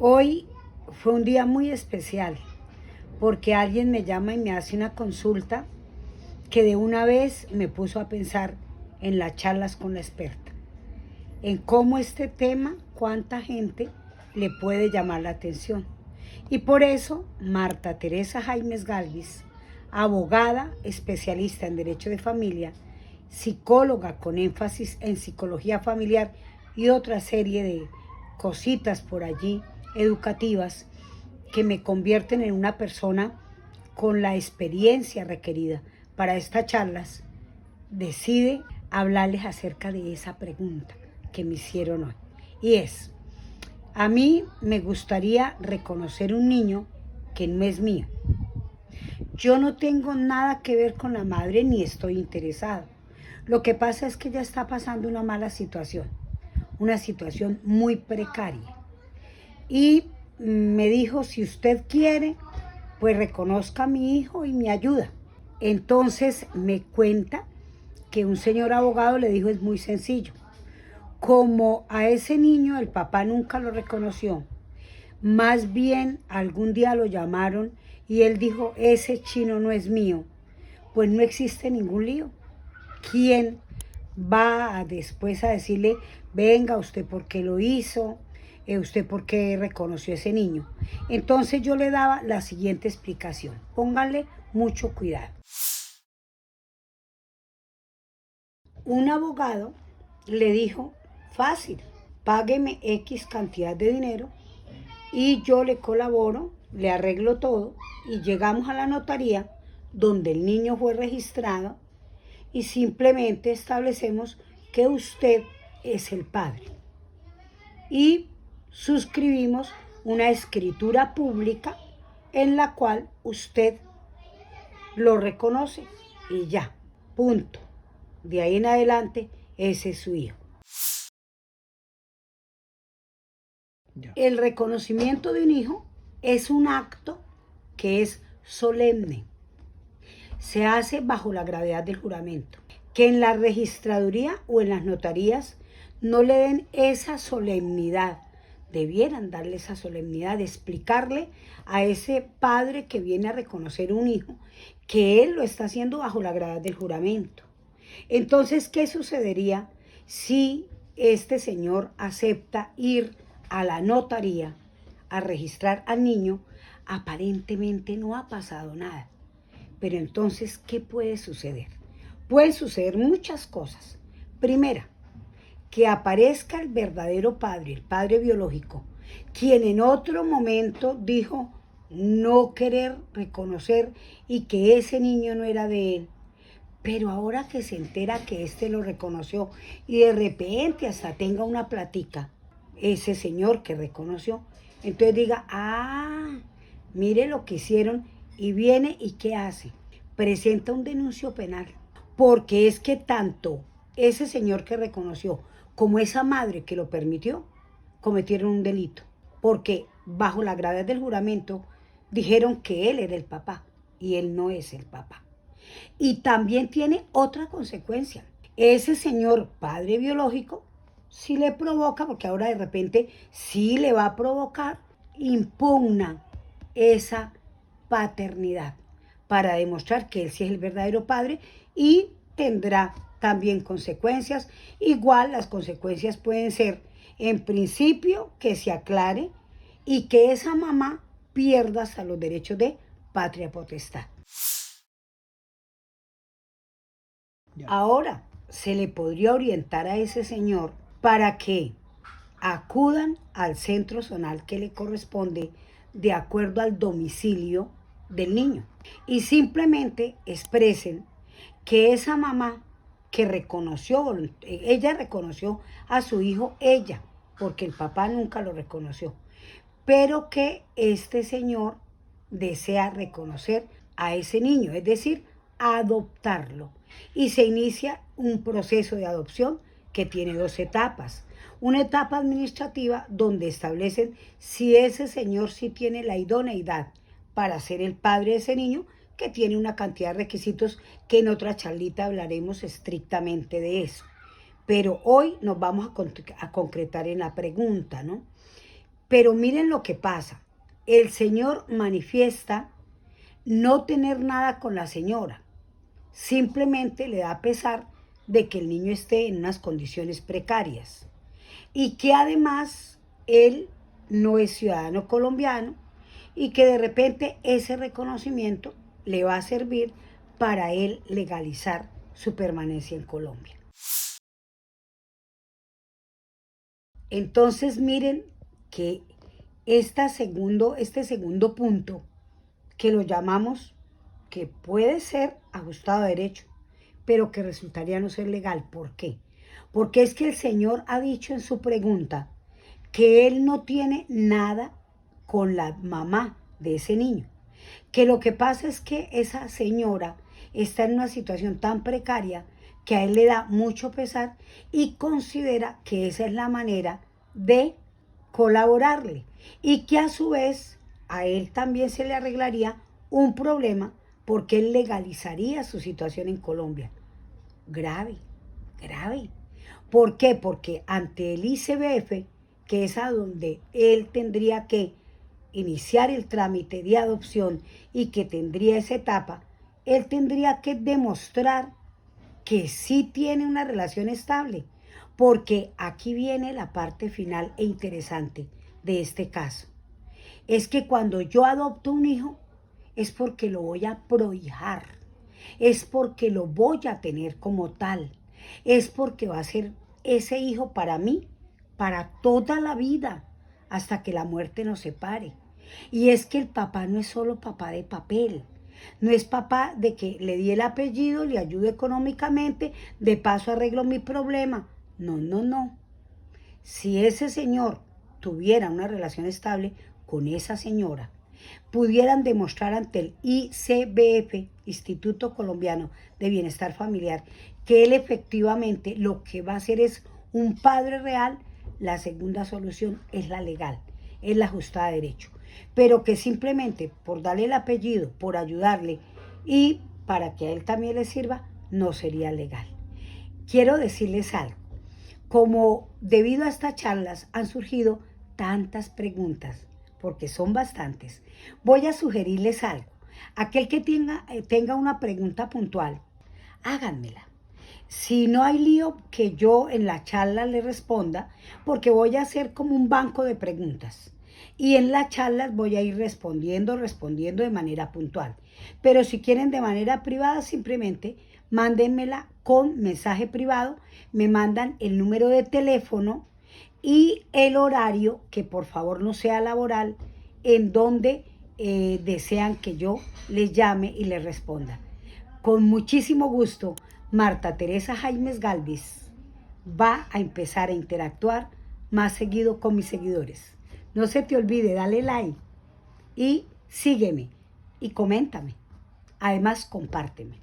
Hoy fue un día muy especial porque alguien me llama y me hace una consulta que de una vez me puso a pensar en las charlas con la experta, en cómo este tema, cuánta gente le puede llamar la atención. Y por eso Marta Teresa Jaimes Galvis, abogada especialista en Derecho de Familia, psicóloga con énfasis en psicología familiar y otra serie de cositas por allí educativas que me convierten en una persona con la experiencia requerida para estas charlas, decide hablarles acerca de esa pregunta que me hicieron hoy. Y es, a mí me gustaría reconocer un niño que no es mío. Yo no tengo nada que ver con la madre ni estoy interesado. Lo que pasa es que ella está pasando una mala situación, una situación muy precaria. Y me dijo, si usted quiere, pues reconozca a mi hijo y me ayuda. Entonces me cuenta que un señor abogado le dijo, es muy sencillo. Como a ese niño el papá nunca lo reconoció, más bien algún día lo llamaron y él dijo, ese chino no es mío, pues no existe ningún lío. ¿Quién va después a decirle, venga, usted por qué lo hizo, usted por qué reconoció a ese niño? Entonces yo le daba la siguiente explicación, pónganle mucho cuidado. Un abogado le dijo, fácil, págueme X cantidad de dinero y yo le colaboro, le arreglo todo y llegamos a la notaría donde el niño fue registrado y simplemente establecemos que usted es el padre. Y suscribimos una escritura pública en la cual usted lo reconoce y ya, punto. De ahí en adelante, ese es su hijo. El reconocimiento de un hijo es un acto que es solemne. Se hace bajo la gravedad del juramento. Que en la registraduría o en las notarías no le den esa solemnidad. Debieran darle esa solemnidad de explicarle a ese padre que viene a reconocer un hijo que él lo está haciendo bajo la gravedad del juramento. Entonces, ¿qué sucedería si este señor acepta ir a la notaría a registrar al niño? Aparentemente no ha pasado nada. Pero entonces, ¿qué puede suceder? Pueden suceder muchas cosas. Primera, que aparezca el verdadero padre, el padre biológico, quien en otro momento dijo no querer reconocer y que ese niño no era de él. Pero ahora que se entera que éste lo reconoció y de repente hasta tenga una platica, ese señor que reconoció, entonces diga, mire lo que hicieron y viene y ¿qué hace? Presenta un denuncio penal, porque es que tanto ese señor que reconoció como esa madre que lo permitió, cometieron un delito, porque bajo la gravedad del juramento dijeron que él era el papá y él no es el papá. Y también tiene otra consecuencia. Ese señor padre biológico sí le provoca, porque ahora de repente sí le va a provocar, impugna esa paternidad para demostrar que él sí es el verdadero padre y tendrá también consecuencias. Igual las consecuencias pueden ser, en principio, que se aclare y que esa mamá pierda hasta los derechos de patria potestad. Ahora se le podría orientar a ese señor para que acudan al centro zonal que le corresponde de acuerdo al domicilio del niño y simplemente expresen que esa mamá que reconoció, ella reconoció a su hijo, ella, porque el papá nunca lo reconoció, pero que este señor desea reconocer a ese niño, es decir, adoptarlo. Y se inicia un proceso de adopción que tiene dos etapas. Una etapa administrativa donde establecen si ese señor sí tiene la idoneidad para ser el padre de ese niño, que tiene una cantidad de requisitos que en otra charlita hablaremos estrictamente de eso. Pero hoy nos vamos a concretar en la pregunta, ¿no? Pero miren lo que pasa. El señor manifiesta no tener nada con la señora. Simplemente le da pesar de que el niño esté en unas condiciones precarias. Y que además él no es ciudadano colombiano y que de repente ese reconocimiento le va a servir para él legalizar su permanencia en Colombia. Entonces miren que este segundo punto, que lo llamamos que puede ser ajustado a derecho, pero que resultaría no ser legal. ¿Por qué? Porque es que el señor ha dicho en su pregunta que él no tiene nada con la mamá de ese niño. Que lo que pasa es que esa señora está en una situación tan precaria que a él le da mucho pesar y considera que esa es la manera de colaborarle y que a su vez a él también se le arreglaría un problema porque él legalizaría su situación en Colombia. Grave, grave. ¿Por qué? Porque ante el ICBF, que es a donde él tendría que iniciar el trámite de adopción y que tendría esa etapa, él tendría que demostrar que sí tiene una relación estable, porque aquí viene la parte final e interesante de este caso. Es que cuando yo adopto un hijo, es porque lo voy a prohijar, es porque lo voy a tener como tal, es porque va a ser ese hijo para mí, para toda la vida, hasta que la muerte nos separe. Y es que el papá no es solo papá de papel, no es papá de que le di el apellido, le ayudo económicamente, de paso arreglo mi problema. No, no, no. Si ese señor tuviera una relación estable con esa señora, pudieran demostrar ante el ICBF, Instituto Colombiano de Bienestar Familiar, que él efectivamente lo que va a hacer es un padre real, la segunda solución es la legal, es la ajustada a derecho. Pero que simplemente por darle el apellido, por ayudarle y para que a él también le sirva, no sería legal. Quiero decirles algo. Como debido a estas charlas han surgido tantas preguntas, porque son bastantes, voy a sugerirles algo. Aquel que tenga una pregunta puntual, háganmela. Si no hay lío, que yo en la charla le responda, porque voy a hacer como un banco de preguntas. Y en las charlas voy a ir respondiendo de manera puntual. Pero si quieren de manera privada, simplemente mándenmela con mensaje privado, me mandan el número de teléfono y el horario, que por favor no sea laboral, en donde desean que yo les llame y les responda. Con muchísimo gusto, Marta Teresa Jaimes Galvis va a empezar a interactuar más seguido con mis seguidores. No se te olvide, dale like y sígueme y coméntame. Además, compárteme.